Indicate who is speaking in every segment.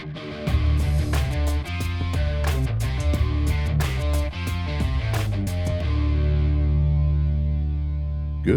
Speaker 1: Good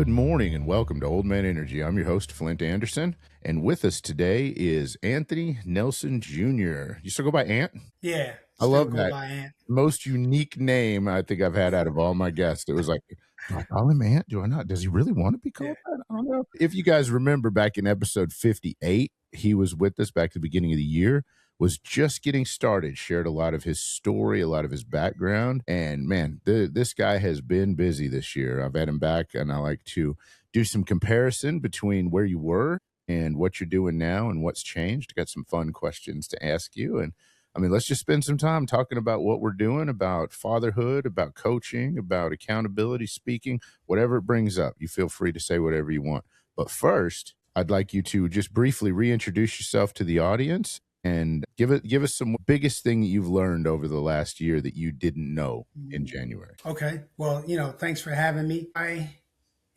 Speaker 1: morning and welcome to Old Man Energy. I'm your host, Flint Anderson, and with us today is Anthony Nelson Jr. You still go by Ant?
Speaker 2: Yeah,
Speaker 1: I love
Speaker 2: go
Speaker 1: that.
Speaker 2: by Ant.
Speaker 1: Most unique name I think I've had out of all my guests. It was like, do I call him Ant? Do I not? Does he really want to be called that? I don't know. If you guys remember back in episode 58, he was with us back at the beginning of the year, was just getting started, shared a lot of his story, a lot of his background. And man, this guy has been busy this year. I've had him back, and I like to do some comparison between where you were and what you're doing now and what's changed. Got some fun questions to ask you. And I mean, let's just spend some time talking about what we're doing, about fatherhood, about coaching, about accountability, speaking, whatever it brings up. You feel free to say whatever you want. But first, I'd like you to just briefly reintroduce yourself to the audience and give us some biggest thing that you've learned over the last year that you didn't know in January.
Speaker 2: Okay. Well, thanks for having me. I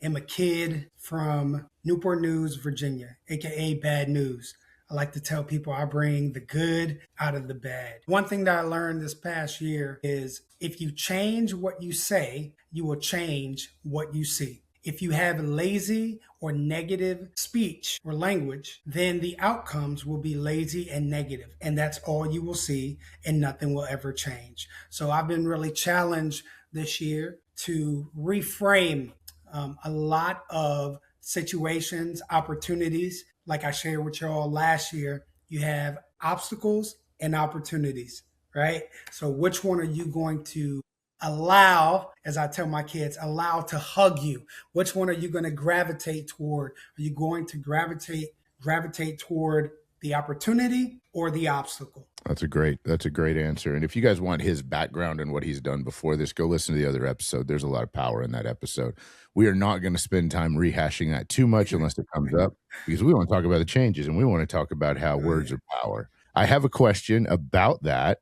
Speaker 2: am a kid from Newport News, Virginia, aka Bad News. I like to tell people I bring the good out of the bad. One thing that I learned this past year is if you change what you say, you will change what you see. If you have lazy or negative speech or language, then the outcomes will be lazy and negative. And that's all you will see, and nothing will ever change. So I've been really challenged this year to reframe a lot of situations, opportunities. Like I shared with y'all last year, you have obstacles and opportunities, right? So which one are you going to allow, as I tell my kids, allow to hug you? Which one are you going to gravitate toward? Are you going to gravitate toward the opportunity or the obstacle?
Speaker 1: That's a great answer. And if you guys want his background and what he's done before this, go listen to the other episode. There's a lot of power in that episode. We are not going to spend time rehashing that too much unless it comes up, because we want to talk about the changes and we want to talk about how words are power. I have a question about that.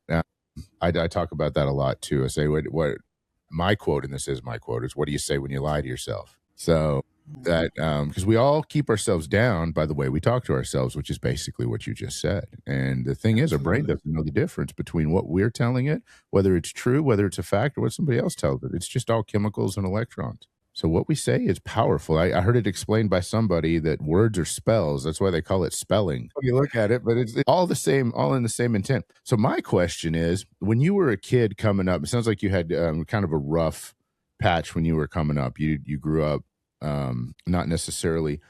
Speaker 1: I talk about that a lot too. I say what my quote, and this is my quote, is what do you say when you lie to yourself? So that because we all keep ourselves down by the way we talk to ourselves, which is basically what you just said. And the thing is, our brain doesn't know the difference between what we're telling it, whether it's true, whether it's a fact, or what somebody else tells it. It's just all chemicals and electrons. So what we say is powerful. I heard it explained by somebody that words are spells. That's why they call it spelling. You look at it, but it's all the same, all in the same intent. So my question is, when you were a kid coming up, it sounds like you had kind of a rough patch when you were coming up. You grew up not necessarily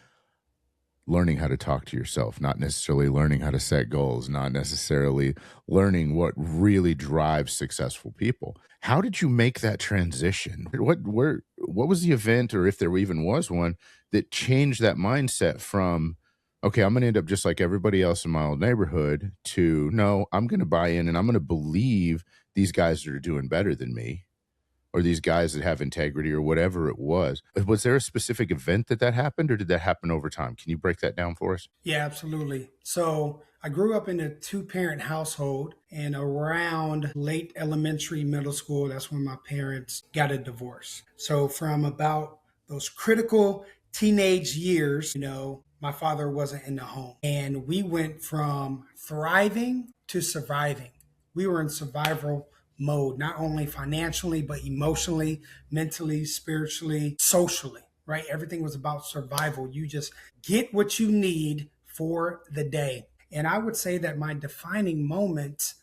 Speaker 1: learning how to talk to yourself, not necessarily learning how to set goals, not necessarily learning what really drives successful people. How did you make that transition? What was the event, or if there even was one, that changed that mindset from, okay, I'm going to end up just like everybody else in my old neighborhood, to, no, I'm going to buy in and I'm going to believe these guys that are doing better than me, or these guys that have integrity, or whatever it was. Was there a specific event that happened, or did that happen over time? Can you break that down for us?
Speaker 2: Yeah, absolutely. So I grew up in a 2-parent household, and around late elementary, middle school, that's when my parents got a divorce. So from about those critical teenage years, my father wasn't in the home. And we went from thriving to surviving. We were in survival mode, not only financially, but emotionally, mentally, spiritually, socially, right? Everything was about survival. You just get what you need for the day. And I would say that my defining moments,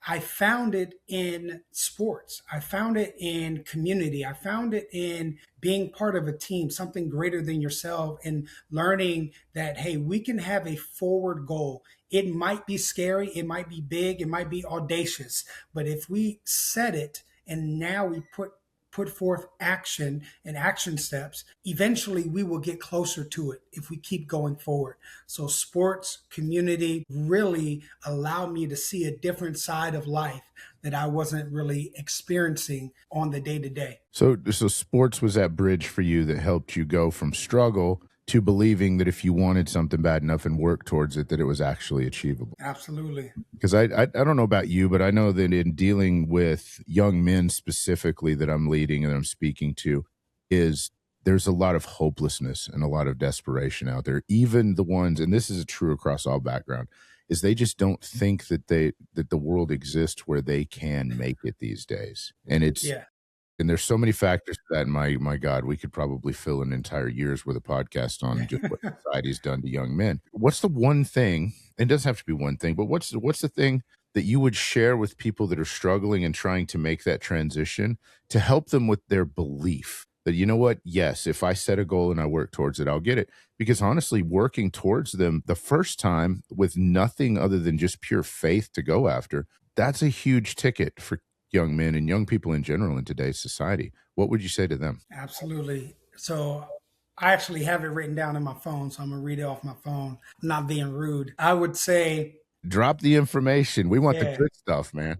Speaker 2: I found it in sports. I found it in community. I found it in being part of a team, something greater than yourself, and learning that, hey, we can have a forward goal. It might be scary, it might be big, it might be audacious, but if we set it and now we put forth action and action steps, eventually we will get closer to it if we keep going forward. So sports, community really allow me to see a different side of life that I wasn't really experiencing on the day-to-day.
Speaker 1: So sports was that bridge for you that helped you go from struggle to believing that if you wanted something bad enough and worked towards it, that it was actually achievable.
Speaker 2: Absolutely.
Speaker 1: Because I don't know about you, but I know that in dealing with young men specifically that I'm leading and I'm speaking to, there's a lot of hopelessness and a lot of desperation out there. Even the ones, and this is true across all background, is they just don't think that the world exists where they can make it these days.
Speaker 2: Yeah.
Speaker 1: And there's so many factors to that. And my God, we could probably fill an entire year's worth of podcast on just what society's done to young men. What's the one thing? It doesn't have to be one thing, but what's the thing that you would share with people that are struggling and trying to make that transition to help them with their belief that, you know what, yes, if I set a goal and I work towards it, I'll get it. Because honestly, working towards them the first time with nothing other than just pure faith to go after, that's a huge ticket for young men and young people in general in today's society. What would you say to them?
Speaker 2: Absolutely. So I actually have it written down in my phone, so I'm gonna read it off my phone. I'm not being rude. I would say,
Speaker 1: Drop the information. We want the
Speaker 2: yeah,
Speaker 1: good stuff, man.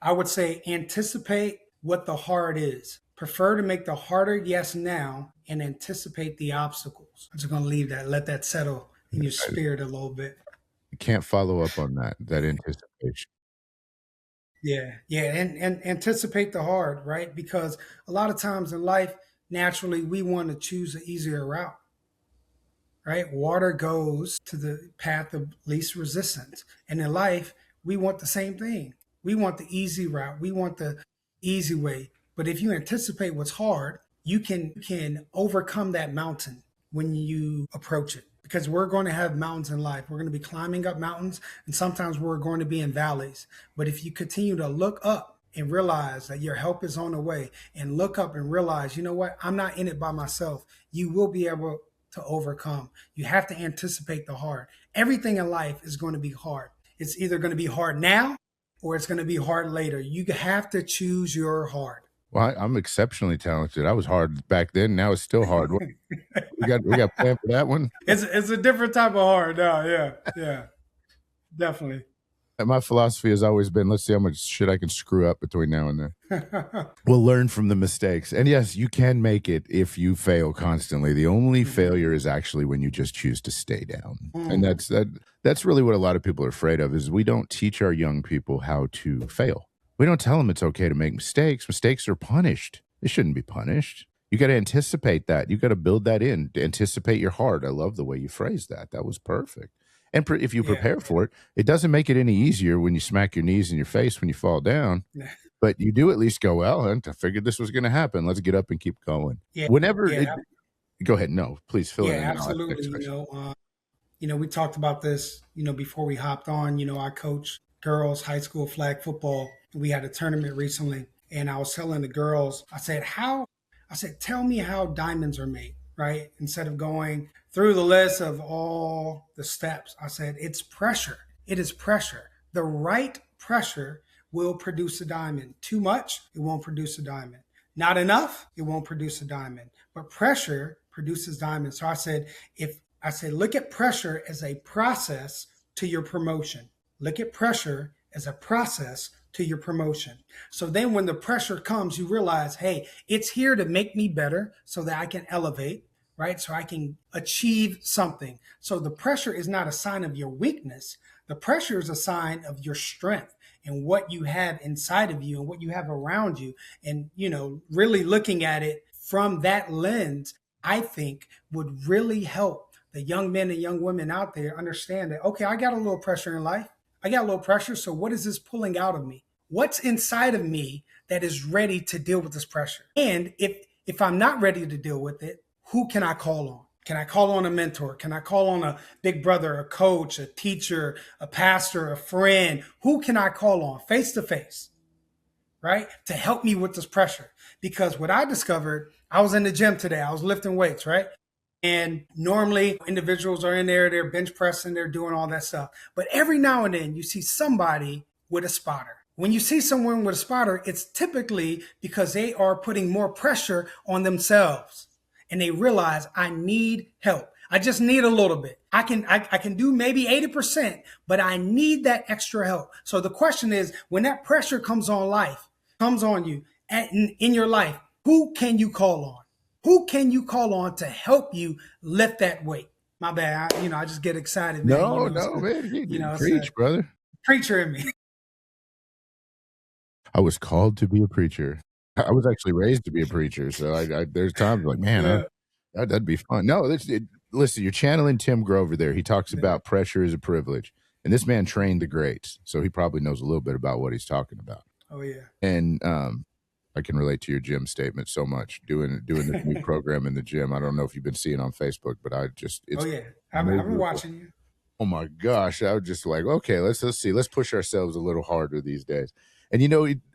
Speaker 2: I would say anticipate what the hard is. Prefer to make the harder yes now and anticipate the obstacles. I'm just gonna leave that, let that settle in your
Speaker 1: I
Speaker 2: spirit a little bit.
Speaker 1: can't follow up on that anticipation.
Speaker 2: Yeah, yeah, and anticipate the hard, right? Because a lot of times in life, naturally, we want to choose an easier route, right? Water goes to the path of least resistance. And in life, we want the same thing. We want the easy route. We want the easy way. But if you anticipate what's hard, you can overcome that mountain when you approach it. Because we're going to have mountains in life. We're going to be climbing up mountains, and sometimes we're going to be in valleys. But if you continue to look up and realize that your help is on the way, and look up and realize, you know what, I'm not in it by myself, you will be able to overcome. You have to anticipate the hard. Everything in life is going to be hard. It's either going to be hard now or it's going to be hard later. You have to choose your hard.
Speaker 1: Well, I'm exceptionally talented. I was hard back then. Now it's still hard. We got plan for that one.
Speaker 2: It's a different type of hard now. Yeah, yeah, definitely.
Speaker 1: And my philosophy has always been, let's see how much shit I can screw up between now and then. We'll learn from the mistakes. And yes, you can make it if you fail constantly. The only failure is actually when you just choose to stay down. And that's really what a lot of people are afraid of, is we don't teach our young people how to fail. We don't tell them it's okay to make mistakes. Mistakes are punished. They shouldn't be punished. You got to anticipate that. You got to build that in. Anticipate your heart. I love the way you phrased that. That was perfect. And if you
Speaker 2: Yeah.
Speaker 1: prepare for it, it doesn't make it any easier when you smack your knees in your face when you fall down. But you do at least go, well, I figured this was going to happen. Let's get up and keep going.
Speaker 2: Yeah.
Speaker 1: Whenever it,
Speaker 2: Yeah.
Speaker 1: go ahead. No, please fill
Speaker 2: Yeah,
Speaker 1: it in. And I'll ask the
Speaker 2: absolutely.
Speaker 1: next question.
Speaker 2: We talked about this, before we hopped on. I coach girls high school flag football. We had a tournament recently, and I was telling the girls, I said, tell me how diamonds are made, right? Instead of going through the list of all the steps, I said, it's pressure. It is pressure. The right pressure will produce a diamond. Too much, it won't produce a diamond. Not enough, it won't produce a diamond. But pressure produces diamonds. So I said, look at pressure as a process to your promotion. Look at pressure as a process to your promotion. So then when the pressure comes, you realize, hey, it's here to make me better so that I can elevate, right? So I can achieve something. So the pressure is not a sign of your weakness. The pressure is a sign of your strength and what you have inside of you and what you have around you. And, really looking at it from that lens, I think would really help the young men and young women out there understand that, okay, I got a little pressure in life. I got a little pressure. So what is this pulling out of me? What's inside of me that is ready to deal with this pressure? And if I'm not ready to deal with it, who can I call on? Can I call on a mentor? Can I call on a big brother, a coach, a teacher, a pastor, a friend? Who can I call on face to face, right? To help me with this pressure. Because what I discovered, I was in the gym today, I was lifting weights, right? And normally individuals are in there, they're bench pressing, they're doing all that stuff. But every now and then you see somebody with a spotter. When you see someone with a spotter, it's typically because they are putting more pressure on themselves and they realize I need help. I just need a little bit. I can do maybe 80%, but I need that extra help. So the question is, when that pressure comes on you in your life, who can you call on? Who can you call on to help you lift that weight? My bad. I just get excited, man.
Speaker 1: No, man.
Speaker 2: It's
Speaker 1: Preach,
Speaker 2: a
Speaker 1: brother.
Speaker 2: preacher in me.
Speaker 1: I was called to be a preacher. I was actually raised to be a preacher. So there's times like, man,
Speaker 2: Yeah.
Speaker 1: that'd be fun. No, listen, you're channeling Tim Grover there. He talks about pressure is a privilege. And this man trained the greats, so he probably knows a little bit about what he's talking about.
Speaker 2: Oh yeah.
Speaker 1: And I can relate to your gym statement so much. Doing this new program in the gym. I don't know if you've been seeing on Facebook, but
Speaker 2: Oh
Speaker 1: it's
Speaker 2: yeah. I've been
Speaker 1: miserable.
Speaker 2: watching you.
Speaker 1: Oh my gosh, I was just like, okay, let's see, let's push ourselves a little harder these days. And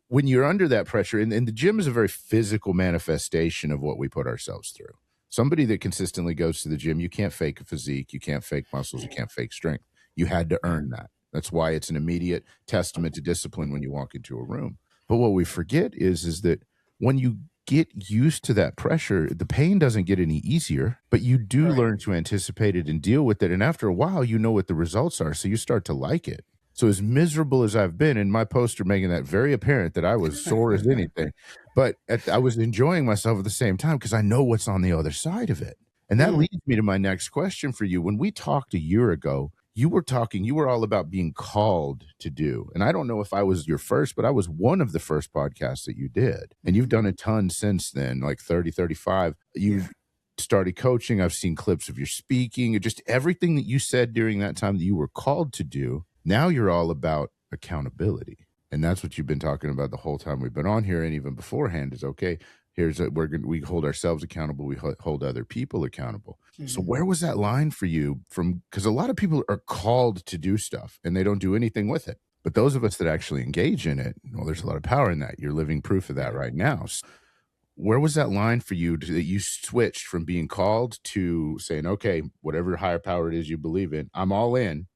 Speaker 1: when you're under that pressure, and the gym is a very physical manifestation of what we put ourselves through. Somebody that consistently goes to the gym, you can't fake a physique, you can't fake muscles, you can't fake strength. You had to earn that. That's why it's an immediate testament to discipline when you walk into a room. But what we forget is that when you get used to that pressure, the pain doesn't get any easier, but you do
Speaker 2: Right.
Speaker 1: learn to anticipate it and deal with it. And after a while, you know what the results are. So you start to like it. So as miserable as I've been, in my poster making that very apparent that I was sore as anything, but I was enjoying myself at the same time because I know what's on the other side of it. And that
Speaker 2: Mm,
Speaker 1: leads me to my next question for you. When we talked a year ago, you were all about being called to do. And I don't know if I was your first, but I was one of the first podcasts that you did. And you've
Speaker 2: mhm.
Speaker 1: done a ton since then, like 30, 35.
Speaker 2: Yeah.
Speaker 1: You've started coaching. I've seen clips of your speaking and just everything that you said during that time that you were called to do. Now you're all about accountability. And that's what you've been talking about the whole time we've been on here. And even beforehand is okay. We hold ourselves accountable. We hold other people accountable. So
Speaker 2: Mhm.
Speaker 1: where was that line for you from? Because a lot of people are called to do stuff and they don't do anything with it. But those of us that actually engage in it, well, there's a lot of power in that. You're living proof of that
Speaker 2: Yeah.
Speaker 1: right now. So where was that line for you that you switched from being called to saying, okay, whatever higher power it is you believe in, I'm all in.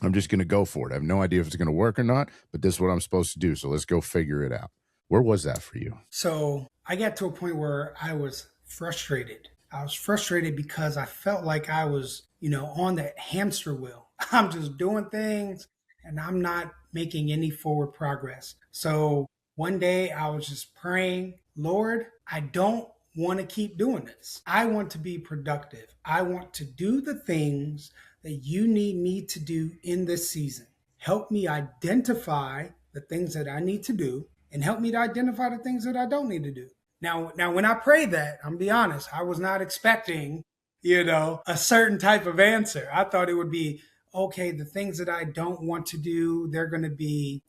Speaker 1: I'm just going to go for it. I have no idea if it's going to work or not, but this is what I'm supposed to do. So let's go figure it out. Where was that for you?
Speaker 2: So I got to a point where I was frustrated. I was frustrated because I felt like I was, on that hamster wheel. I'm just doing things and I'm not making any forward progress. So one day I was just praying, Lord, I don't want to keep doing this. I want to be productive. I want to do the things that you need me to do in this season. Help me identify the things that I need to do and help me to identify the things that I don't need to do. Now, when I prayed that, I'm be honest, I was not expecting, a certain type of answer. I thought it would be, okay, the things that I don't want to do, they're going to be,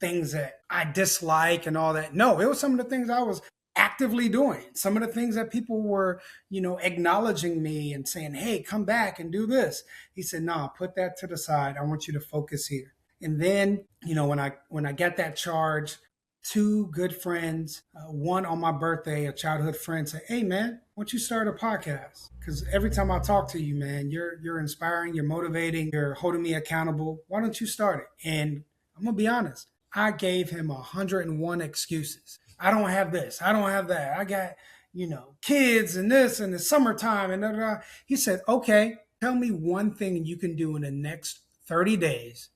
Speaker 2: things that I dislike and all that. No, it was some of the things I was actively doing. Some of the things that people were, acknowledging me and saying, hey, come back and do this. He said, no, put that to the side. I want you to focus here. And then, when I got that charge, two good friends, one on my birthday, a childhood friend said, hey man, why don't you start a podcast? Because every time I talk to you, man, you're inspiring, you're motivating, you're holding me accountable. Why don't you start it? And I'm gonna be honest, I gave him 101 excuses. I don't have this, I don't have that, I got, kids and this and the summertime and da, da, da. He said, okay, tell me one thing you can do in the next 30 days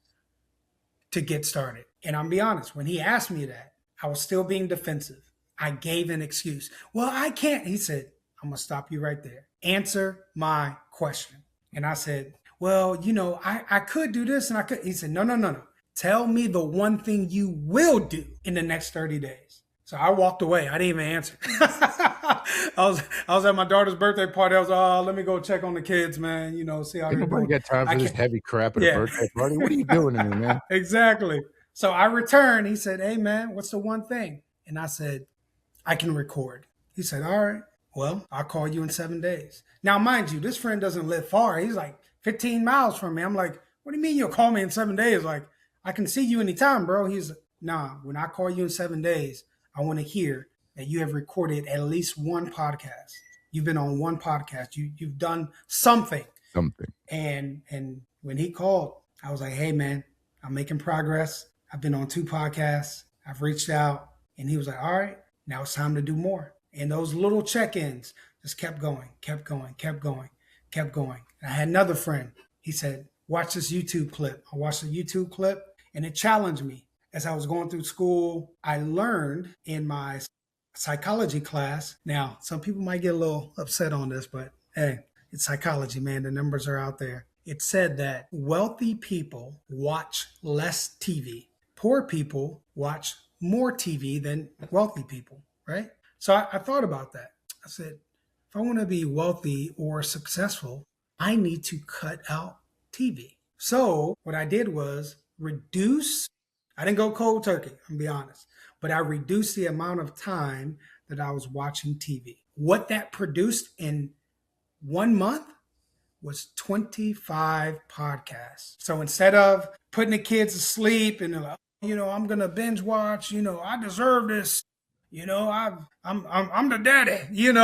Speaker 2: to get started. And I'm be honest, when he asked me that, I was still being defensive. I gave an excuse. Well, I can't. He said, I'm gonna stop you right there. Answer my question. And I said, well, I could do this and I could. He said, no, no, no, no. Tell me the one thing you will do in the next 30 days. So I walked away. I didn't even answer. I was at my daughter's birthday party. I was, oh, let me go check on the kids, man. See how
Speaker 1: Ain't
Speaker 2: they're
Speaker 1: nobody
Speaker 2: doing.
Speaker 1: got time
Speaker 2: I
Speaker 1: for this
Speaker 2: can't.
Speaker 1: heavy crap at a
Speaker 2: Yeah.
Speaker 1: birthday party. What are you doing to me, man?
Speaker 2: Exactly. So I returned. He said, hey, man, what's the one thing? And I said, I can record. He said, all right, well, I'll call you in 7 days. Now, mind you, this friend doesn't live far. He's like 15 miles from me. I'm like, what do you mean you'll call me in 7 days? Like, I can see you anytime, bro. He's, nah, when I call you in 7 days, I want to hear that you have recorded at least one podcast. You've been on one podcast. You've done something.
Speaker 1: Something.
Speaker 2: And when he called, I was like, hey, man, I'm making progress. I've been on 2 podcasts. I've reached out. And he was like, all right, now it's time to do more. And those little check-ins just kept going, kept going, kept going, kept going. And I had another friend. He said, watch this YouTube clip. I watched the YouTube clip and it challenged me. As I was going through school, I learned in my psychology class. Now, some people might get a little upset on this, but hey, it's psychology, man. The numbers are out there. It said that wealthy people watch less TV. Poor people watch more TV than wealthy people, right? So I thought about that. I said, if I want to be wealthy or successful, I need to cut out TV. So what I did was reduce, I didn't go cold turkey, I'm gonna be honest, but I reduced the amount of time that I was watching TV. What that produced in 1 month was 25 podcasts. So instead of putting the kids to sleep and they're like, I'm gonna binge watch, I deserve this. I'm the daddy.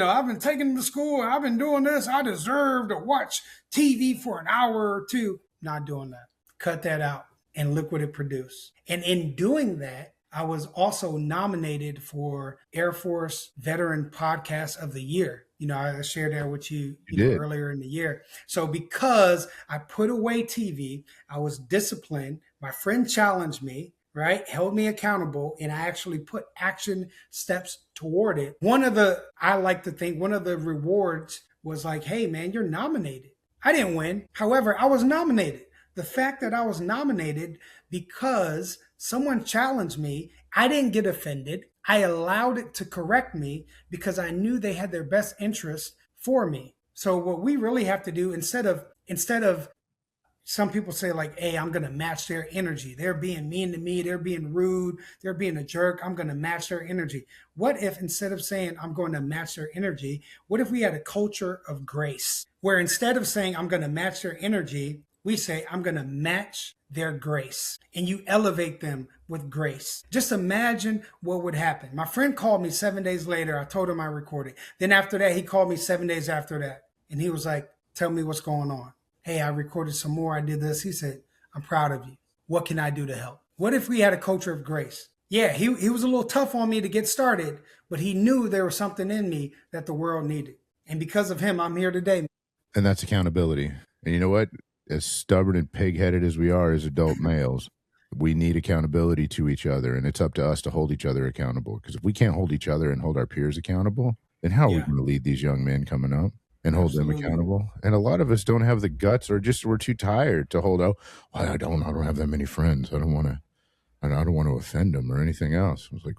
Speaker 2: I've been taking them to school. I've been doing this. I deserve to watch TV for an hour or two. Not doing that. Cut that out and look what it produced. And in doing that, I was also nominated for Air Force Veteran Podcast of the Year. I shared that with you,
Speaker 1: You did.
Speaker 2: earlier in the year. So because I put away TV, I was disciplined. My friend challenged me, right? Held me accountable, and I actually put action steps toward it. I like to think one of the rewards was like, hey man, you're nominated. I didn't win. However, I was nominated. The fact that I was nominated because someone challenged me, I didn't get offended. I allowed it to correct me because I knew they had their best interest for me. So what we really have to do, instead of some people say like, hey, I'm going to match their energy. They're being mean to me. They're being rude. They're being a jerk. I'm going to match their energy. What if instead of saying I'm going to match their energy, what if we had a culture of grace where instead of saying I'm going to match their energy, we say I'm going to match their grace, and you elevate them with grace. Just imagine what would happen. My friend called me 7 days later. I told him I recorded. Then after that, he called me 7 days after that. And he was like, tell me what's going on. Hey, I recorded some more. I did this. He said, I'm proud of you. What can I do to help? What if we had a culture of grace? Yeah, he was a little tough on me to get started, but he knew there was something in me that the world needed. And because of him, I'm here today.
Speaker 1: And that's accountability. And you know what? As stubborn and pig-headed as we are as adult males, we need accountability to each other, and it's up to us to hold each other accountable. Because if we can't hold each other and hold our peers accountable, then how are we
Speaker 2: Yeah,
Speaker 1: going to lead these young men coming up and hold them
Speaker 2: absolutely.
Speaker 1: accountable? And a lot of us don't have the guts, or just we're too tired to hold out. Well, I don't have that many friends. I don't want to offend them or anything else. I was like,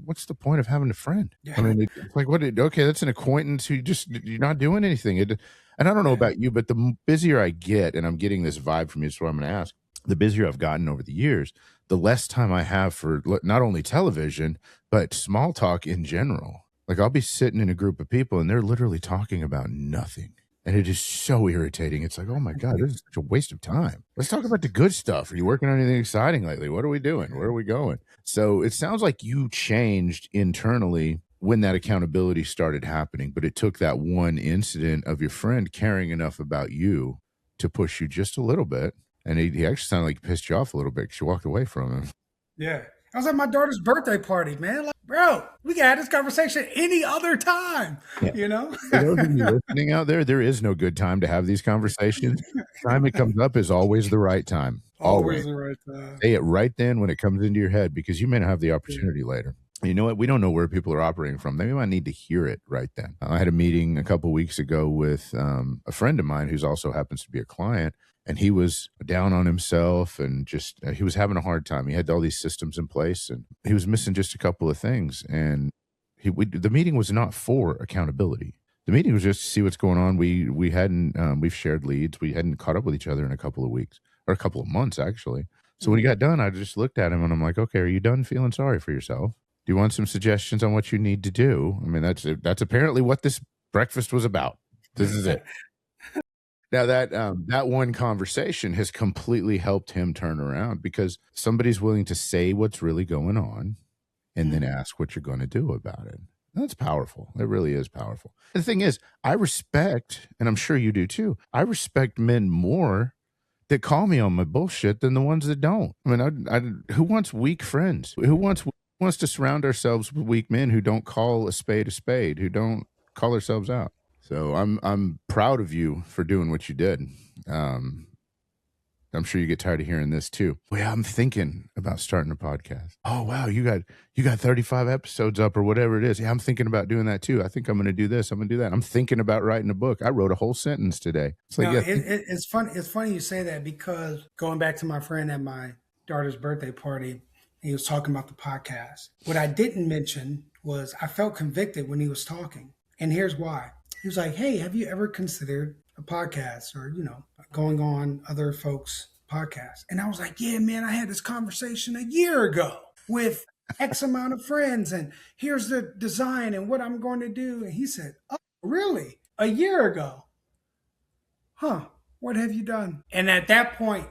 Speaker 1: what's the point of having a friend? I
Speaker 2: Yeah,
Speaker 1: mean, it's like, okay, that's an acquaintance who you're not doing anything. And I don't know
Speaker 2: yeah.
Speaker 1: about you, but the busier I get, and I'm getting this vibe from you, so I'm going to ask, the busier I've gotten over the years, the less time I have for not only television, but small talk in general. Like I'll be sitting in a group of people and they're literally talking about nothing. And it is so irritating. It's like, oh my God, this is such a waste of time. Let's talk about the good stuff. Are you working on anything exciting lately? What are we doing? Where are we going? So it sounds like you changed internally when that accountability started happening, but it took that one incident of your friend caring enough about you to push you just a little bit. And he actually sounded like he pissed you off a little bit because you walked away from him.
Speaker 2: Yeah. I was at my daughter's birthday party, man. Like, bro, we can have this conversation any other time,
Speaker 1: Yeah.
Speaker 2: you know?
Speaker 1: For those of you listening out there is no good time to have these conversations. The time it comes up is always the right time.
Speaker 2: Always
Speaker 1: Always.
Speaker 2: the right time.
Speaker 1: Say it right then when it comes into your head, because you may not have the
Speaker 2: Yeah.
Speaker 1: opportunity later. You know what? We don't know where people are operating from. They might need to hear it right then. I had a meeting a couple weeks ago with a friend of mine who's also happens to be a client, and he was down on himself and just he was having a hard time. He had all these systems in place, and he was missing just a couple of things. And the meeting was not for accountability. The meeting was just to see what's going on. We hadn't we've shared leads. We hadn't caught up with each other in a couple of weeks or a couple of months actually. So when he
Speaker 2: Mm.
Speaker 1: got done, I just looked at him and I'm like, okay, are you done feeling sorry for yourself? Do you want some suggestions on what you need to do? I mean, that's apparently what this breakfast was about. This is it. Now that one conversation has completely helped him turn around because somebody's willing to say what's really going on and then
Speaker 2: Mhm.
Speaker 1: ask what you're going to do about it. That's powerful. It really is powerful. The thing is, I respect, and I'm sure you do too, I respect men more that call me on my bullshit than the ones that don't. I mean, who wants weak friends? Who wants to surround ourselves with weak men who don't call a spade, who don't call ourselves out? So I'm proud of you for doing what you did. Um, I'm sure you get tired of hearing this too. Well, yeah, I'm thinking about starting a podcast. Oh wow, you got 35 episodes up or whatever it is. Yeah, I'm thinking about doing that too. I think I'm going to do this. I'm going to do that. I'm thinking about writing a book. I wrote a whole sentence today. It's like,
Speaker 2: Now,
Speaker 1: yeah,
Speaker 2: it's funny. It's funny you say that because going back to my friend at my daughter's birthday party, he was talking about the podcast. What I didn't mention was I felt convicted when he was talking. And here's why. He was like, hey, have you ever considered a podcast or, going on other folks' podcasts. And I was like, yeah, man, I had this conversation a year ago with X amount of friends, and here's the design and what I'm going to do. And he said, oh, really? A year ago? Huh? What have you done? And at that point,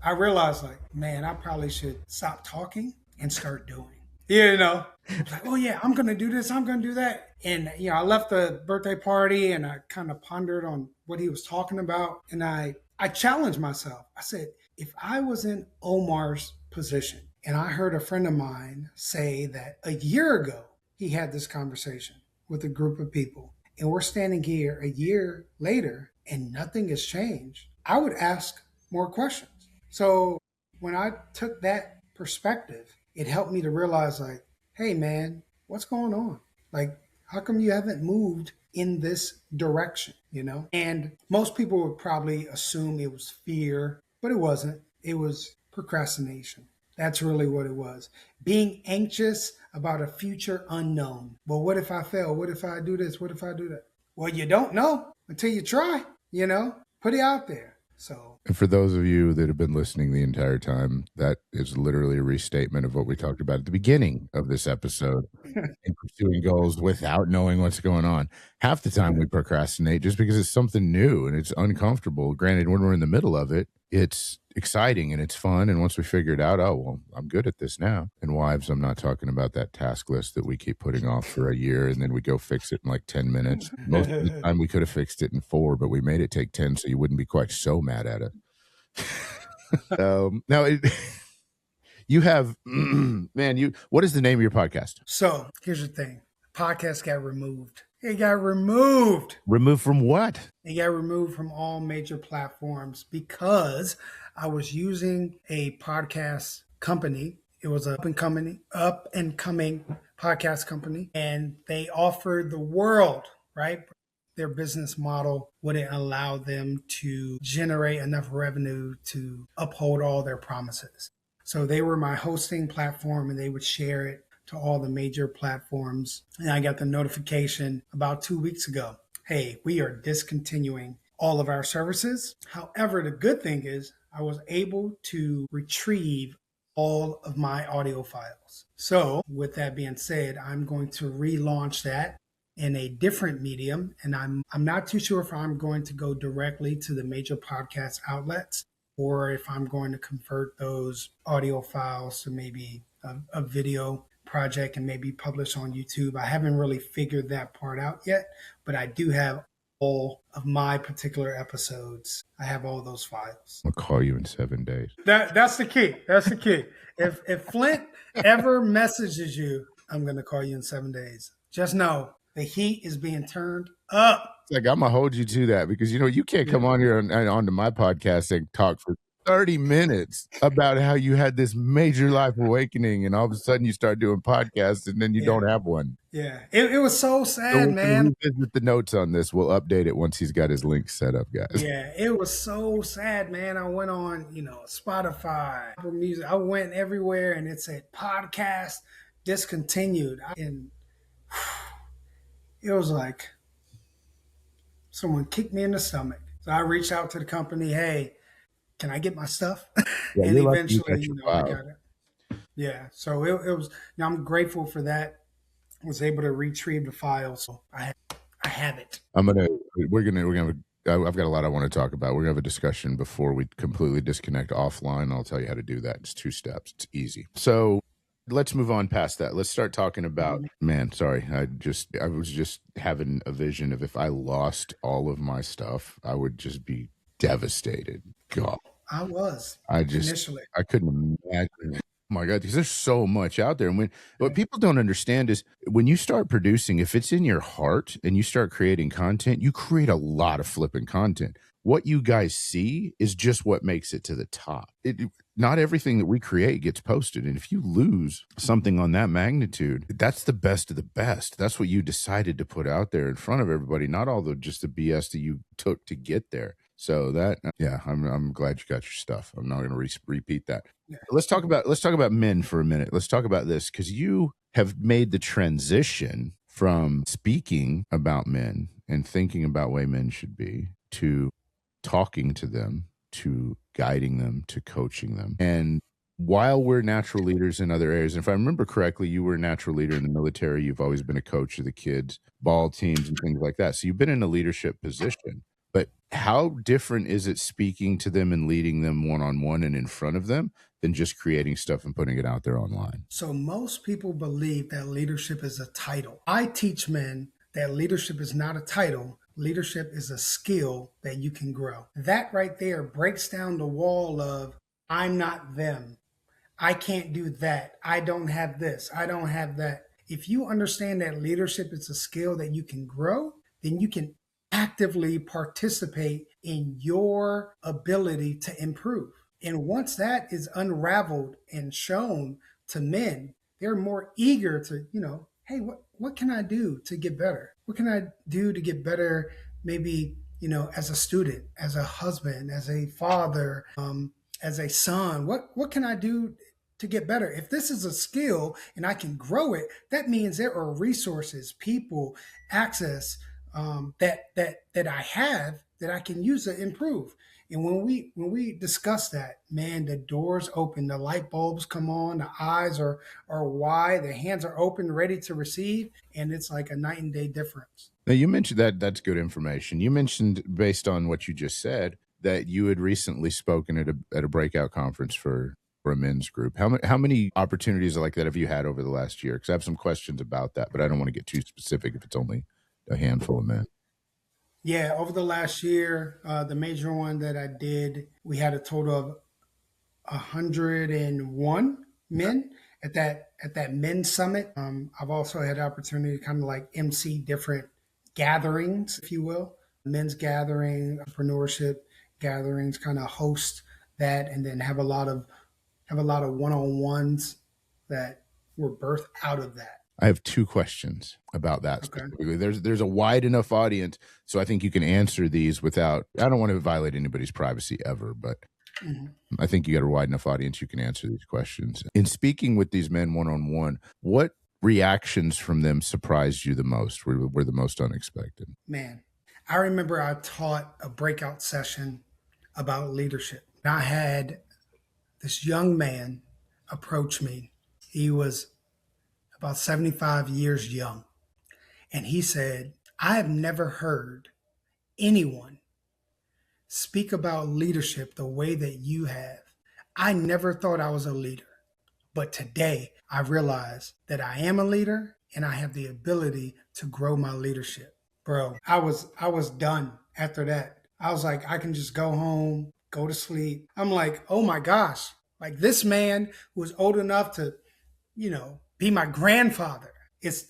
Speaker 2: I realized, like, man, I probably should stop talking and start doing. I was like, oh yeah, I'm gonna do this, I'm gonna do that. And I left the birthday party and I kind of pondered on what he was talking about. And I challenged myself. I said, if I was in Omar's position and I heard a friend of mine say that a year ago he had this conversation with a group of people, and we're standing here a year later and nothing has changed, I would ask more questions. So when I took that perspective, it helped me to realize, like, hey man, what's going on? Like, how come you haven't moved in this direction? And most people would probably assume it was fear, but it wasn't. It was procrastination. That's really what it was. Being anxious about a future unknown. Well, what if I fail? What if I do this? What if I do that? Well, you don't know until you try, put it out there. So,
Speaker 1: and for those of you that have been listening the entire time, that is literally a restatement of what we talked about at the beginning of this episode. In pursuing goals without knowing what's going on. Half the time we procrastinate just because it's something new and it's uncomfortable. Granted, when we're in the middle of it, it's exciting and it's fun. And once we figure it out, oh, well, I'm good at this now. And wives, I'm not talking about that task list that we keep putting off for a year and then we go fix it in like 10 minutes. Most of the time we could have fixed it in 4, but we made it take 10 so you wouldn't be quite so mad at it. Now, you have, man, what is the name of your podcast?
Speaker 2: So here's the thing. The podcast got removed. It got removed.
Speaker 1: Removed from what?
Speaker 2: It got removed from all major platforms because I was using a podcast company. It was an up and coming podcast company, and they offered the world, right? Their business model wouldn't allow them to generate enough revenue to uphold all their promises. So they were my hosting platform and they would share it to all the major platforms. And I got the notification about 2 weeks ago. Hey, we are discontinuing all of our services. However, the good thing is I was able to retrieve all of my audio files. So with that being said, I'm going to relaunch that in a different medium. And I'm not too sure if I'm going to go directly to the major podcast outlets or if I'm going to convert those audio files to maybe a video project and maybe publish on YouTube. I haven't really figured that part out yet, but I do have all of my particular episodes. I have all those files.
Speaker 1: I'll call you in 7 days.
Speaker 2: That's the key. That's the key. If Flint ever messages you, I'm going to call you in 7 days. Just know the heat is being turned up.
Speaker 1: It's like, I'm going to hold you to that because, you can't come on here and onto my podcast and talk for 30 minutes about how you had this major life awakening and all of a sudden you start doing podcasts and then you don't have one.
Speaker 2: Yeah. It was so sad, man.
Speaker 1: Revisit the notes on this. We'll update it once he's got his links set up, guys.
Speaker 2: Yeah. It was so sad, man. I went on, Spotify, Apple Music. I went everywhere and it said podcast discontinued. And it was like someone kicked me in the stomach. So I reached out to the company. Hey, can I get my stuff?
Speaker 1: Yeah,
Speaker 2: and eventually, I got it. Yeah. So it was, I'm grateful for that. I was able to retrieve the files. So I have it. I've
Speaker 1: got a lot I want to talk about. We're gonna have a discussion before we completely disconnect offline. I'll tell you how to do that. It's 2 steps. It's easy. So let's move on past that. Let's start talking about, man, sorry. I was just having a vision of if I lost all of my stuff, I would just be devastated. God.
Speaker 2: Initially.
Speaker 1: I couldn't imagine. Oh my God, because there's so much out there. And what people don't understand is when you start producing, if it's in your heart and you start creating content, you create a lot of flipping content. What you guys see is just what makes it to the top. Not everything that we create gets posted. And if you lose something on that magnitude, that's the best of the best. That's what you decided to put out there in front of everybody, not all just the BS that you took to get there. So I'm glad you got your stuff. I'm not going to repeat that. Yeah. Let's talk about men for a minute. Let's talk about this because you have made the transition from speaking about men and thinking about way men should be to talking to them, to guiding them, to coaching them. And while we're natural leaders in other areas, and if I remember correctly, you were a natural leader in the military. You've always been a coach of the kids, ball teams, and things like that. So you've been in a leadership position. But how different is it speaking to them and leading them one on one and in front of them than just creating stuff and putting it out there online?
Speaker 2: So most people believe that leadership is a title. I teach men that leadership is not a title. Leadership is a skill that you can grow. That right there breaks down the wall of I'm not them. I can't do that. I don't have this. I don't have that. If you understand that leadership is a skill that you can grow, then you can actively participate in your ability to improve. And once that is unraveled and shown to men, they're more eager to, hey, what can I do to get better? What can I do to get better? Maybe, as a student, as a husband, as a father, as a son, what can I do to get better? If this is a skill and I can grow it, that means there are resources, people, access that I have that I can use to improve. And when we discuss that, man, the doors open, the light bulbs come on, the eyes are wide, the hands are open, ready to receive, and it's like a night and day difference.
Speaker 1: Now, you mentioned that's good information. You mentioned, based on what you just said, that you had recently spoken at a breakout conference for a men's group. How many opportunities like that have you had over the last year? Because I have some questions about that, but I don't want to get too specific if it's only a handful of men.
Speaker 2: Yeah, over the last year, the major one that I did, we had a total of 101 men at that men's summit. I've also had the opportunity to kind of like MC different gatherings, if you will, men's gathering, entrepreneurship gatherings, kind of host that, and then have a lot of one-on-ones that were birthed out of that.
Speaker 1: I have two questions about that
Speaker 2: Okay.
Speaker 1: specifically. There's a wide enough audience, so I think you can answer these without. I don't want to violate anybody's privacy ever, but I think you got a wide enough audience you can answer these questions. In speaking with these men one-on-one, what reactions from them surprised you the most, were the most unexpected?
Speaker 2: Man, I remember I taught a breakout session about leadership. I had this young man approach me. He was about 75 years young. And he said, I have never heard anyone speak about leadership the way that you have. I never thought I was a leader. But today I realize that I am a leader and I have the ability to grow my leadership. Bro, I was done after that. I was like, I can just go home, go to sleep. I'm like, oh my gosh, like this man who was old enough to, be my grandfather is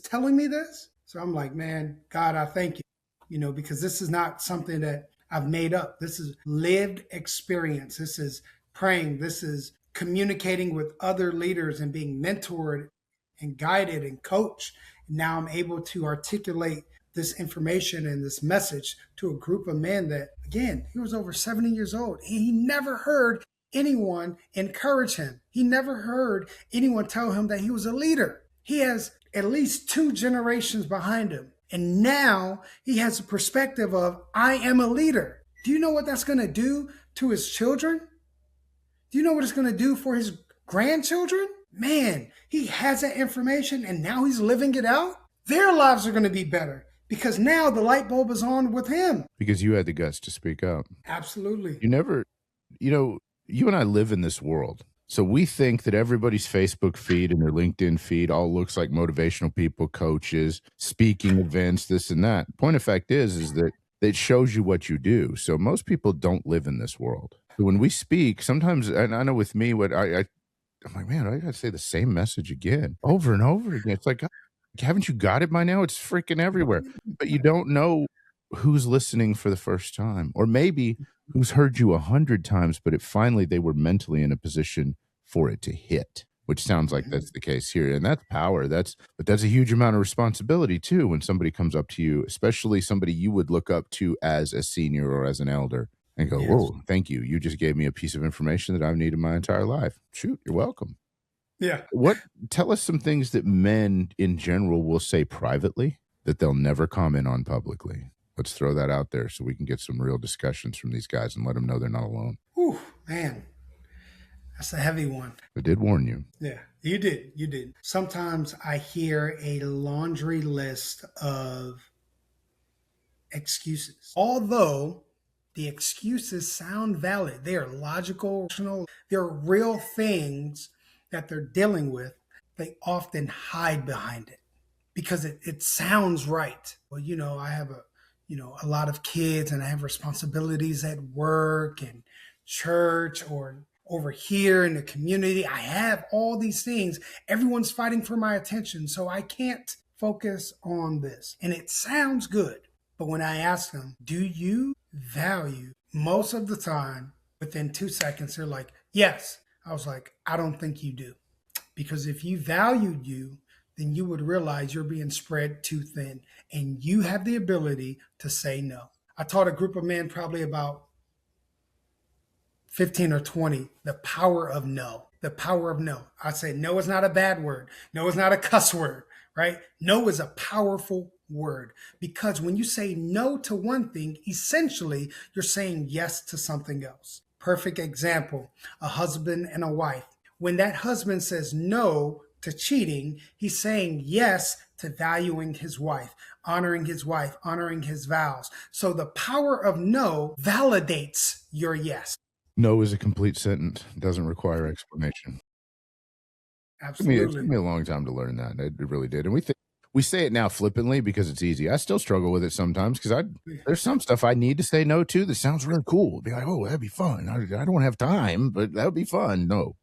Speaker 2: telling me this. So I'm like, man, God, I thank you, because this is not something that I've made up. This is lived experience. This is praying. This is communicating with other leaders and being mentored and guided and coached. Now I'm able to articulate this information and this message to a group of men that, again, he was over 70 years old. He never heard anyone encourage him. He never heard anyone tell him that he was a leader. He has at least 2 generations behind him. And now he has a perspective of, I am a leader. Do you know what that's going to do to his children? Do you know what it's going to do for his grandchildren? Man, he has that information and now he's living it out. Their lives are going to be better because now the light bulb is on with him.
Speaker 1: Because you had the guts to speak up.
Speaker 2: Absolutely.
Speaker 1: You and I live in this world. So we think that everybody's Facebook feed and their LinkedIn feed all looks like motivational people, coaches, speaking events, this and that. Point of fact is that it shows you what you do. So most people don't live in this world. So when we speak, sometimes, and I know with me, I'm like, man, I got to say the same message again, over and over again. It's like, haven't you got it by now? It's freaking everywhere. But you don't know who's listening for the first time, or maybe who's heard you 100 times, but finally they were mentally in a position for it to hit, which sounds like that's the case here. And that's power. But that's a huge amount of responsibility too, when somebody comes up to you, especially somebody you would look up to as a senior or as an elder, and go, whoa, thank you. You just gave me a piece of information that I've needed my entire life. Shoot, you're welcome.
Speaker 2: Yeah.
Speaker 1: Tell us some things that men in general will say privately that they'll never comment on publicly. Let's throw that out there so we can get some real discussions from these guys and let them know they're not alone.
Speaker 2: Whew, man, that's a heavy one.
Speaker 1: I did warn you.
Speaker 2: Yeah, you did. You did. Sometimes I hear a laundry list of excuses. Although the excuses sound valid, they are logical, rational, they're real things that they're dealing with, they often hide behind it because it sounds right. Well, I have a lot of kids and I have responsibilities at work and church or over here in the community. I have all these things. Everyone's fighting for my attention, so I can't focus on this. And it sounds good. But when I ask them, do you value, most of the time, within 2 seconds, they're like, yes. I was like, I don't think you do. Because if you valued you, then you would realize you're being spread too thin and you have the ability to say no. I taught a group of men, probably about 15 or 20, the power of no. The power of no. I say no is not a bad word. No is not a cuss word, right? No is a powerful word because when you say no to one thing, essentially you're saying yes to something else. Perfect example, a husband and a wife. When that husband says no to cheating, he's saying yes to valuing his wife, honoring his vows. So the power of no validates your yes.
Speaker 1: No is a complete sentence. It doesn't require explanation. It took
Speaker 2: Absolutely.
Speaker 1: me a long time to learn that. It really did. And we say it now flippantly because it's easy. I still struggle with it sometimes because there's some stuff I need to say no to that sounds really cool. Be like, oh, that'd be fun. I don't have time, but that would be fun. No.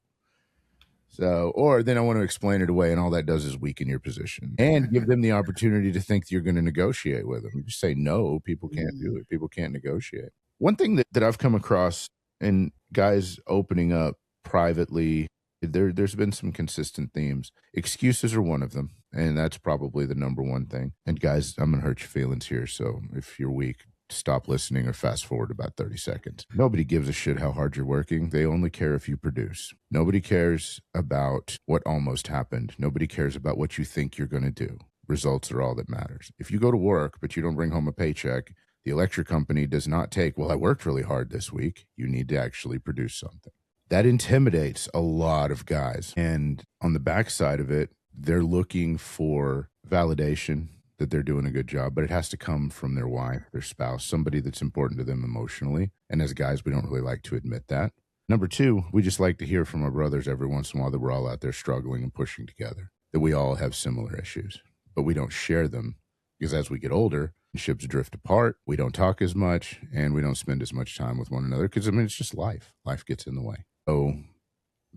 Speaker 1: So, or then I want to explain it away, and all that does is weaken your position and give them the opportunity to think you're going to negotiate with them. You just say no, people can't do it. People can't negotiate. One thing that I've come across in guys opening up privately, there's been some consistent themes. Excuses are one of them, and that's probably the number one thing. And guys, I'm going to hurt your feelings here, so if you're weak, stop listening or fast forward about 30 seconds. Nobody gives a shit how hard you're working. They only care if you produce. Nobody cares about what almost happened. Nobody cares about what you think you're going to do. Results are all that matters. If you go to work, but you don't bring home a paycheck, the electric company does not take, well, I worked really hard this week. You need to actually produce something. That intimidates a lot of guys. And on the backside of it, they're looking for validation that they're doing a good job, but it has to come from their wife, their spouse, somebody that's important to them emotionally. And as guys, we don't really like to admit that. Number two, we just like to hear from our brothers every once in a while that we're all out there struggling and pushing together, that we all have similar issues, but we don't share them because as we get older, ships drift apart, we don't talk as much, and we don't spend as much time with one another because, it's just life. Life gets in the way. So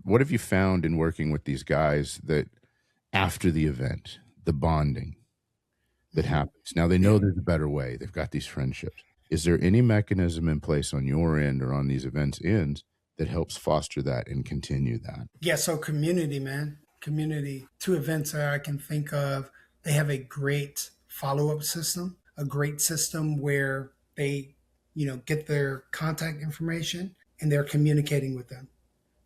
Speaker 1: what have you found in working with these guys that after the event, the bonding that happens? Now they know there's a better way. They've got these friendships. Is there any mechanism in place on your end or on these events' ends that helps foster that and continue that?
Speaker 2: Yeah, so community, man. Community. Two events that I can think of, they have a great follow-up system, a great system where they, get their contact information and they're communicating with them.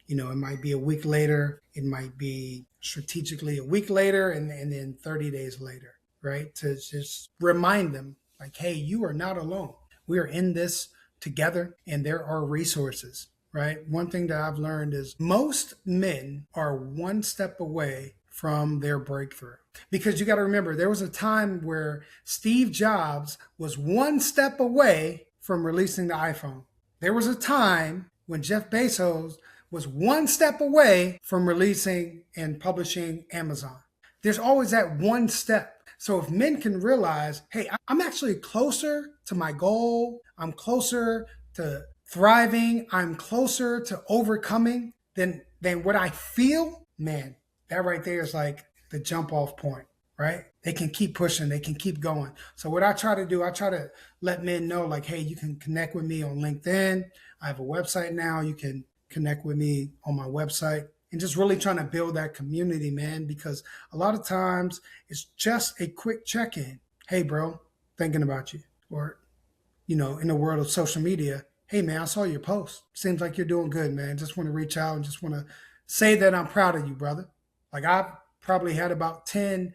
Speaker 2: It might be a week later, it might be strategically a week later, and then 30 days later, right? To just remind them, like, hey, you are not alone. We are in this together, and there are resources, right? One thing that I've learned is most men are one step away from their breakthrough. Because you got to remember, there was a time where Steve Jobs was one step away from releasing the iPhone. There was a time when Jeff Bezos was one step away from releasing and publishing Amazon. There's always that one step. So if men can realize, hey, I'm actually closer to my goal, I'm closer to thriving, I'm closer to overcoming than what I feel, man, that right there is like the jump off point, right? They can keep pushing, they can keep going. So what I try to do, I try to let men know, like, hey, you can connect with me on LinkedIn. I have a website now. You can connect with me on my website, and just really trying to build that community, man, because a lot of times it's just a quick check-in. Hey, bro, thinking about you. Or, in the world of social media, hey, man, I saw your post. Seems like you're doing good, man. Just want to reach out and just want to say that I'm proud of you, brother. Like, I've probably had about 10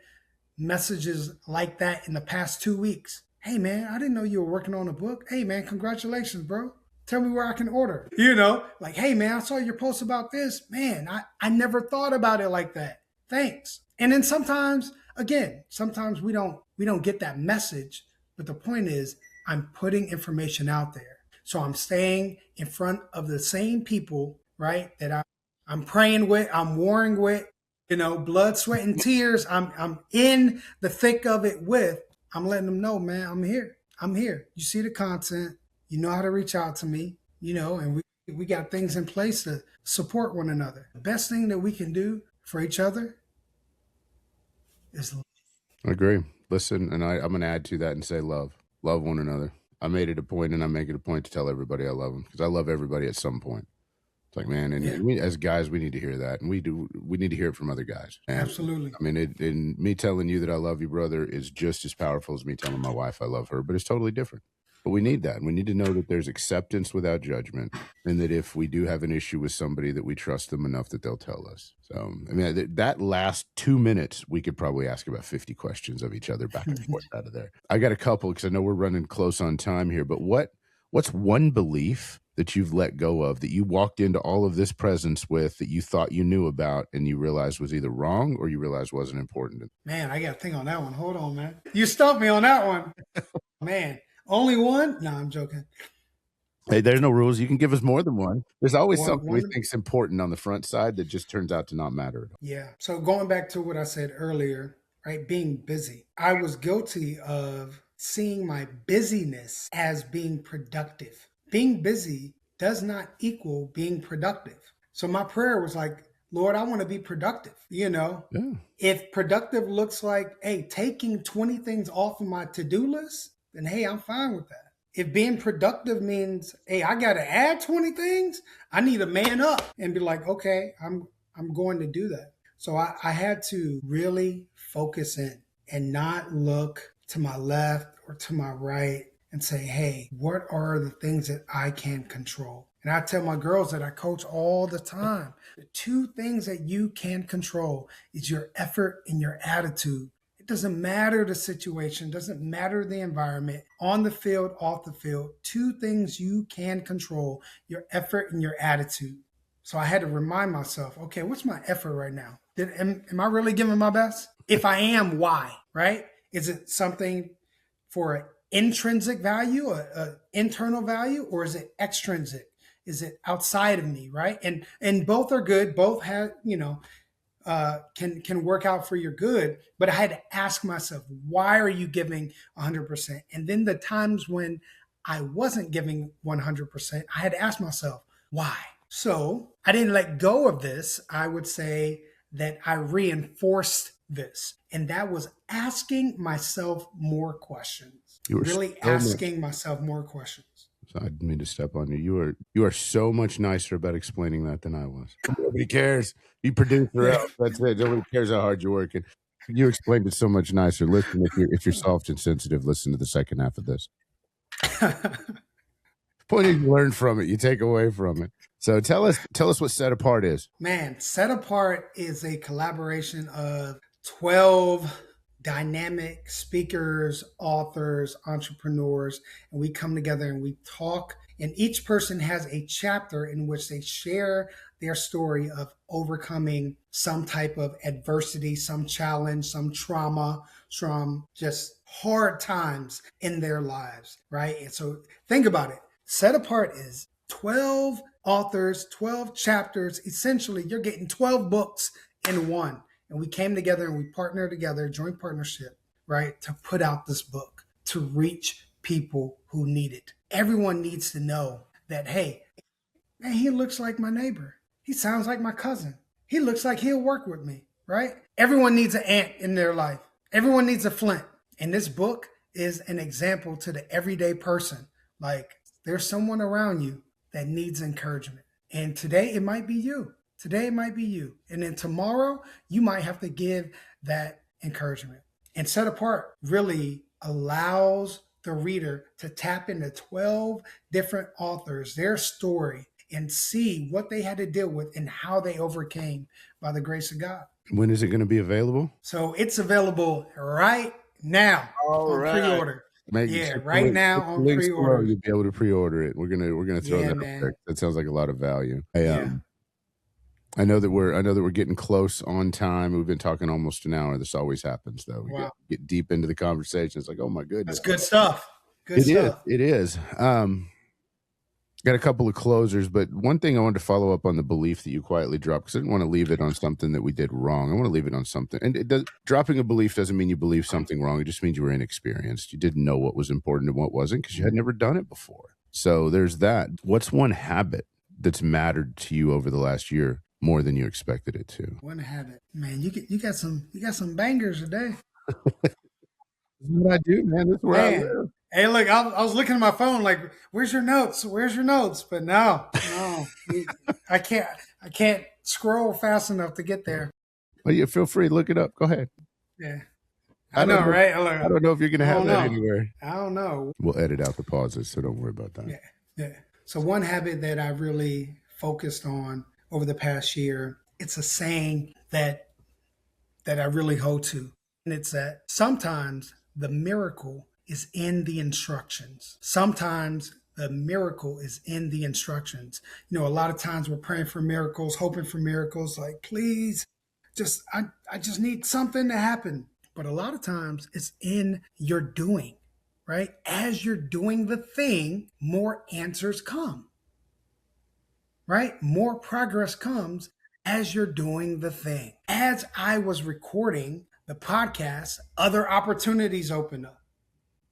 Speaker 2: messages like that in the past 2 weeks. Hey man, I didn't know you were working on a book. Hey man, congratulations, bro. Tell me where I can order. You know, like, hey man, I saw your post about this. Man, I never thought about it like that. Thanks. And then sometimes, again, sometimes we don't get that message. But the point is, I'm putting information out there. So I'm staying in front of the same people, right? I'm praying with, I'm warring with, blood, sweat, and tears. I'm in the thick of it with. I'm letting them know, man, I'm here. I'm here. You see the content. You know how to reach out to me, and we got things in place to support one another. The best thing that we can do for each other is love.
Speaker 1: I agree. Listen, and I'm going to add to that and say love. Love one another. I made it a point, and I make it a point to tell everybody I love them, because I love everybody at some point. It's like, man, and
Speaker 2: Yeah,
Speaker 1: we, as guys, we need to hear that, and we need to hear it from other guys. And
Speaker 2: absolutely.
Speaker 1: I mean, and me telling you that I love you, brother, is just as powerful as me telling my wife I love her, but it's totally different. But we need that. And we need to know that there's acceptance without judgment, and that if we do have an issue with somebody, that we trust them enough that they'll tell us. So, I mean, that last 2 minutes, we could probably ask about 50 questions of each other back and forth out of there. I got a couple, because I know we're running close on time here, but what's one belief that you've let go of, that you walked into all of this presence with, that you thought you knew about and you realized was either wrong or you realized wasn't important?
Speaker 2: Man, I got to think on that one. Hold on, man. You stumped me on that one. Man, only one? No, I'm joking.
Speaker 1: Hey, there's no rules. You can give us more than one. There's always
Speaker 2: One,
Speaker 1: something we
Speaker 2: one,
Speaker 1: think's important on the front side that just turns out to not matter at all.
Speaker 2: yeah. So going back to what I said earlier, right? Being busy. I was guilty of seeing my busyness as being productive. Being busy does not equal being productive. So my prayer was like, Lord, I want to be productive.
Speaker 1: Yeah.
Speaker 2: If productive looks like, hey, taking 20 things off of my to-do list, then hey, I'm fine with that. If being productive means, hey, I got to add 20 things, I need to man up and be like, okay, I'm going to do that. So I had to really focus in and not look to my left or to my right and say, hey, what are the things that I can control? And I tell my girls that I coach all the time, the two things that you can control is your effort and your attitude. It doesn't matter the situation, doesn't matter the environment, on the field, off the field. Two things you can control, your effort and your attitude. So I had to remind myself, okay, what's my effort right now? Am I really giving my best? If I am, why, right? Is it something for an intrinsic value, a internal value, or is it extrinsic? Is it outside of me, right? And both are good. Both have, can work out for your good. But I had to ask myself, why are you giving 100%? And then the times when I wasn't giving 100%, I had to ask myself, why? So I didn't let go of this. I would say that I reinforced this. And that was asking myself more questions,
Speaker 1: You were
Speaker 2: really
Speaker 1: so much.
Speaker 2: asking myself more questions.
Speaker 1: So I didn't mean to step on you. You are so much nicer about explaining that than I was. Nobody cares. You produce or
Speaker 2: Yeah.
Speaker 1: else. That's it. Nobody cares how hard you're working. You explained it so much nicer. Listen, if you're soft and sensitive, listen to the second half of this. Point is, you learn from it. You take away from it. So tell us what Set Apart is.
Speaker 2: Man, Set Apart is a collaboration of 12 dynamic speakers, authors, entrepreneurs, and we come together and we talk. And each person has a chapter in which they share their story of overcoming some type of adversity, some challenge, some trauma, some just hard times in their lives, right? And so think about it. Set Apart is 12 authors, 12 chapters. Essentially, you're getting 12 books in one. And we came together and we partnered together, joint partnership, right, to put out this book to reach people who need it. Everyone needs to know that, hey, man, he looks like my neighbor. He sounds like my cousin. He looks like he'll work with me, right? Everyone needs an Ant in their life. Everyone needs a Flint. And this book is an example to the everyday person. Like, there's someone around you that needs encouragement. And today it might be you. Today it might be you. And then tomorrow you might have to give that encouragement. And Set Apart really allows the reader to tap into 12 different authors, their story, and see what they had to deal with and how they overcame by the grace of God.
Speaker 1: When is it going to be available?
Speaker 2: So it's available right now
Speaker 1: All
Speaker 2: on
Speaker 1: right.
Speaker 2: pre-order. Yeah, right now
Speaker 1: check the
Speaker 2: on
Speaker 1: links below.
Speaker 2: pre-order.
Speaker 1: You'll be able to pre-order it. We're gonna throw
Speaker 2: Yeah,
Speaker 1: that up there.
Speaker 2: man.
Speaker 1: That sounds like a lot of value.
Speaker 2: Yeah.
Speaker 1: I know that we're getting close on time. We've been talking almost an hour. This always happens though. We
Speaker 2: Wow.
Speaker 1: get deep into the conversation. It's like, oh my
Speaker 2: That's
Speaker 1: goodness.
Speaker 2: good stuff. Good
Speaker 1: It is.
Speaker 2: stuff.
Speaker 1: It is. Got a couple of closers, but one thing I wanted to follow up on the belief that you quietly dropped, because I didn't want to leave it on something that we did wrong. I want to leave it on something. And dropping a belief doesn't mean you believe something wrong. It just means you were inexperienced. You didn't know what was important and what wasn't because you had never done it before. So there's that. What's one habit that's mattered to you over the last year more than you expected it to?
Speaker 2: One habit, man. You got some bangers today.
Speaker 1: This is what I do, man. This is where I
Speaker 2: Man.
Speaker 1: live.
Speaker 2: Hey, look, I was looking at my phone like, where's your notes? Where's your notes? But no, I can't scroll fast enough to get there.
Speaker 1: Well, you feel free to look it up. Go ahead.
Speaker 2: Yeah. I know, right?
Speaker 1: I don't know if you're going to have that anywhere.
Speaker 2: I don't know.
Speaker 1: We'll edit out the pauses, so don't worry about that.
Speaker 2: Yeah. So one habit that I really focused on over the past year, it's a saying that I really hold to. And it's that sometimes the miracle is in the instructions. Sometimes the miracle is in the instructions. You know, a lot of times we're praying for miracles, hoping for miracles, like, please, I just need something to happen. But a lot of times it's in your doing, right? As you're doing the thing, more answers come, right? More progress comes as you're doing the thing. As I was recording the podcast, other opportunities opened up.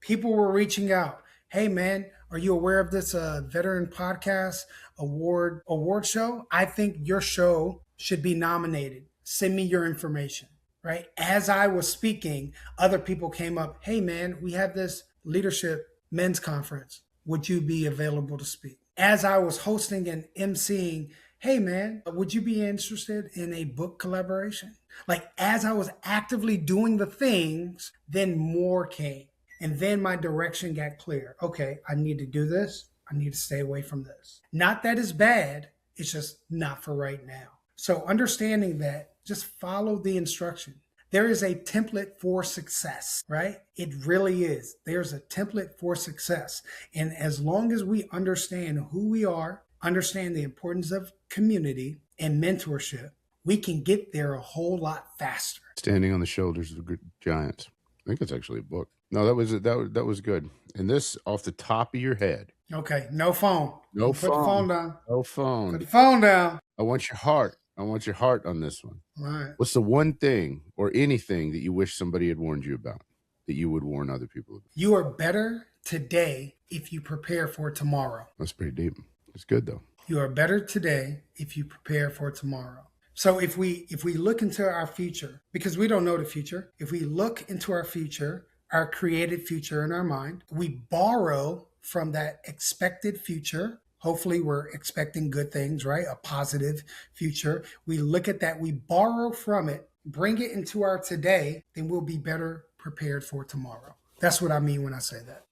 Speaker 2: People were reaching out. Hey, man, are you aware of this veteran podcast award show? I think your show should be nominated. Send me your information, right? As I was speaking, other people came up. Hey, man, we have this leadership men's conference. Would you be available to speak? As I was hosting and emceeing, hey, man, would you be interested in a book collaboration? Like, as I was actively doing the things, then more came. And then my direction got clear. Okay, I need to do this. I need to stay away from this. Not that it's bad. It's just not for right now. So understanding that, just follow the instruction. There is a template for success, right? It really is. There's a template for success. And as long as we understand who we are, understand the importance of community and mentorship, we can get there a whole lot faster.
Speaker 1: Standing on the Shoulders of Giants. I think it's actually a book. No, that was good. And this off the top of your head.
Speaker 2: Okay, no phone.
Speaker 1: No
Speaker 2: Put
Speaker 1: phone.
Speaker 2: the phone down.
Speaker 1: No phone.
Speaker 2: Put the phone down.
Speaker 1: I want your heart. I want your heart on this one.
Speaker 2: All right.
Speaker 1: What's the one thing or anything that you wish somebody had warned you about that you would warn other people about?
Speaker 2: You are better today if you prepare for tomorrow.
Speaker 1: That's pretty deep. It's good though.
Speaker 2: You are better today if you prepare for tomorrow. So if we look into our future, because we don't know the future, if we look into our future, our created future in our mind, we borrow from that expected future. Hopefully we're expecting good things, right? A positive future. We look at that, we borrow from it, bring it into our today, then we'll be better prepared for tomorrow. That's what I mean when I say that.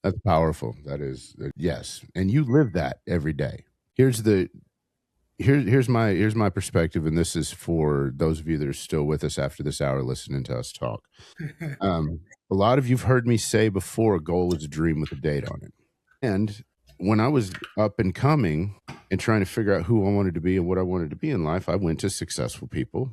Speaker 1: That's powerful. That is, yes. And you live that every day. Here's my perspective, and this is for those of you that are still with us after this hour listening to us talk. A lot of you've heard me say before, a goal is a dream with a date on it. And when I was up and coming and trying to figure out who I wanted to be and what I wanted to be in life, I went to successful people,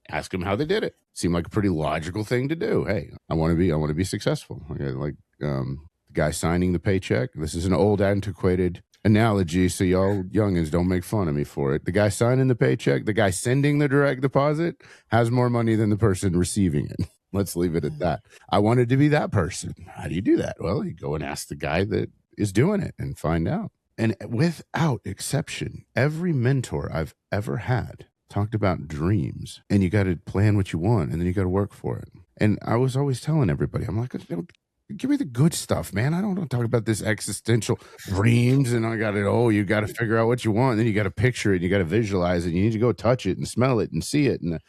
Speaker 1: ask them how they did it. Seemed like a pretty logical thing to do. Hey, I want to be successful. Like the guy signing the paycheck. This is an old, antiquated analogy, so y'all youngins don't make fun of me for it. The guy signing the paycheck, the guy sending the direct deposit has more money than the person receiving it. Let's leave it at that. I wanted to be that person. How do you do that? Well, you go and ask the guy that is doing it and find out. And without exception, every mentor I've ever had talked about dreams, and you got to plan what you want, and then you got to work for it. And I was always telling everybody, I'm like, give me the good stuff, man. I don't want to talk about this existential dreams and you got to figure out what you want. And then you got to picture it and you got to visualize it. And you need to go touch it and smell it and see it. And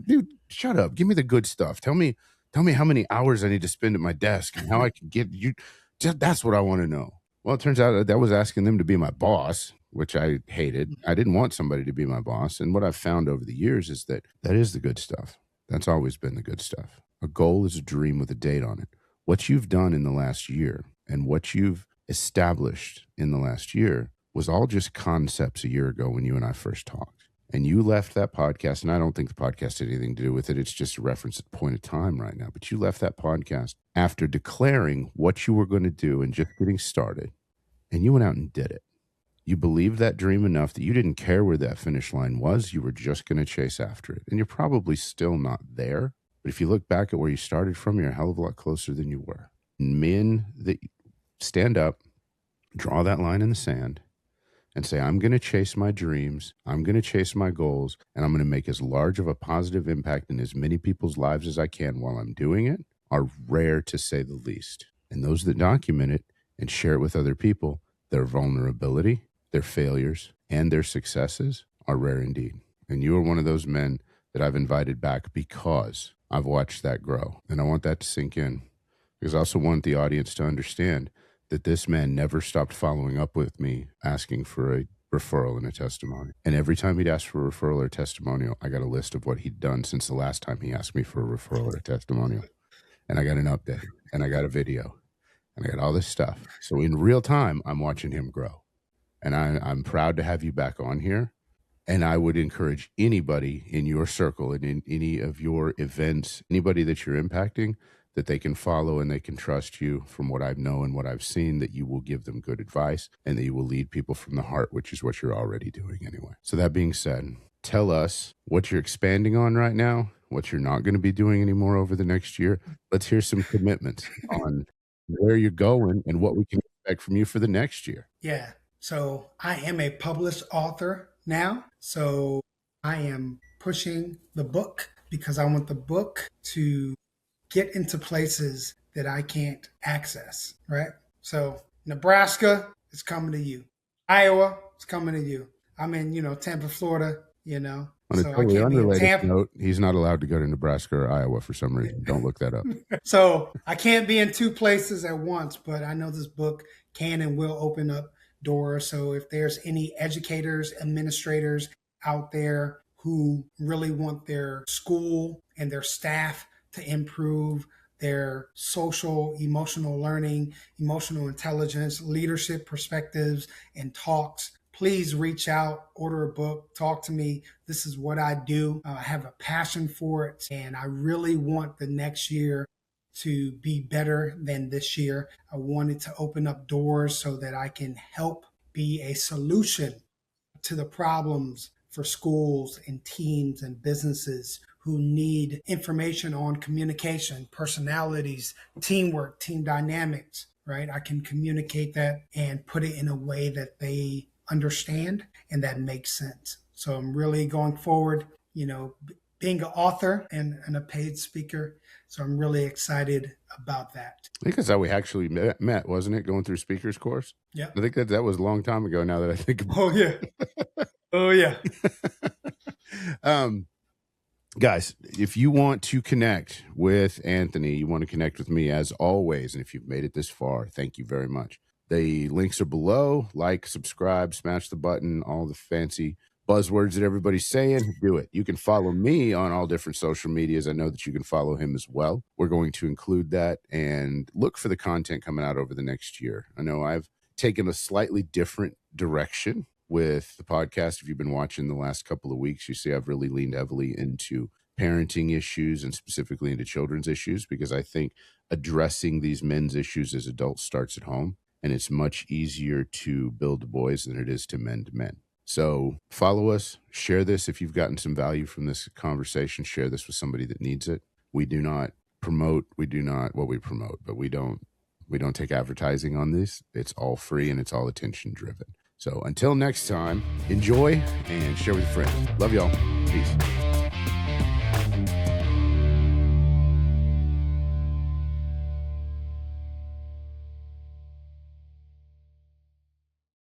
Speaker 1: dude, shut up. Give me the good stuff. Tell me how many hours I need to spend at my desk and how I can get you. That's what I want to know. Well, it turns out that was asking them to be my boss, which I hated. I didn't want somebody to be my boss. And what I've found over the years is that is the good stuff. That's always been the good stuff. A goal is a dream with a date on it. What you've done in the last year and what you've established in the last year was all just concepts a year ago when you and I first talked. And you left that podcast, and I don't think the podcast had anything to do with it. It's just a reference at the point of time right now. But you left that podcast after declaring what you were going to do and just getting started. And you went out and did it. You believed that dream enough that you didn't care where that finish line was. You were just going to chase after it. And you're probably still not there. But if you look back at where you started from, you're a hell of a lot closer than you were. Men that stand up, draw that line in the sand, and say, I'm going to chase my dreams, I'm going to chase my goals, and I'm going to make as large of a positive impact in as many people's lives as I can while I'm doing it, are rare to say the least. And those that document it and share it with other people, their vulnerability, their failures, and their successes are rare indeed. And you are one of those men that I've invited back because I've watched that grow. And I want that to sink in, because I also want the audience to understand that this man never stopped following up with me asking for a referral and a testimony. And every time he'd ask for a referral or a testimonial, I got a list of what he'd done since the last time he asked me for a referral or a testimonial. And I got an update, and I got a video, and I got all this stuff. So in real time, I'm watching him grow. And I'm proud to have you back on here. And I would encourage anybody in your circle and in any of your events, anybody that you're impacting, that they can follow and they can trust you from what I know and what I've seen, that you will give them good advice and that you will lead people from the heart, which is what you're already doing anyway. So that being said, tell us what you're expanding on right now, what you're not going to be doing anymore over the next year. Let's hear some commitments on where you're going and what we can expect from you for the next year.
Speaker 2: Yeah. So I am a published author now. So I am pushing the book because I want the book to get into places that I can't access, right? So Nebraska is coming to you. Iowa is coming to you. I'm in, Tampa, Florida,
Speaker 1: On a
Speaker 2: so I
Speaker 1: totally
Speaker 2: can't be in
Speaker 1: unrelated
Speaker 2: Tampa.
Speaker 1: note, he's not allowed to go to Nebraska or Iowa for some reason. Don't look that up.
Speaker 2: So I can't be in two places at once, but I know this book can and will open up doors. So if there's any educators, administrators out there who really want their school and their staff to improve their social, emotional learning, emotional intelligence, leadership perspectives, and talks, please reach out, order a book, talk to me. This is what I do. I have a passion for it, and I really want the next year to be better than this year. I wanted to open up doors so that I can help be a solution to the problems for schools and teams and businesses who need information on communication, personalities, teamwork, team dynamics, right? I can communicate that and put it in a way that they understand and that makes sense. So I'm really going forward, being an author and a paid speaker. So I'm really excited about that.
Speaker 1: I think that's how we actually met, wasn't it? Going through speakers course.
Speaker 2: Yeah.
Speaker 1: I think that was a long time ago now that I think about
Speaker 2: Oh, yeah. Oh, yeah.
Speaker 1: Guys, if you want to connect with Anthony, you want to connect with me as always, and if you've made it this far, thank you very much. The links are below. Like, subscribe, smash the button, all the fancy buzzwords that everybody's saying, do it. You can follow me on all different social medias. I know that you can follow him as well. We're going to include that and look for the content coming out over the next year. I know I've taken a slightly different direction with the podcast. If you've been watching the last couple of weeks, you see I've really leaned heavily into parenting issues and specifically into children's issues, because I think addressing these men's issues as adults starts at home, and it's much easier to build boys than it is to mend men. So follow us, share this. If you've gotten some value from this conversation, share this with somebody that needs it. We do not promote, we promote, but we don't take advertising on this. It's all free and it's all attention driven. So until next time, enjoy and share with your friends. Love y'all. Peace.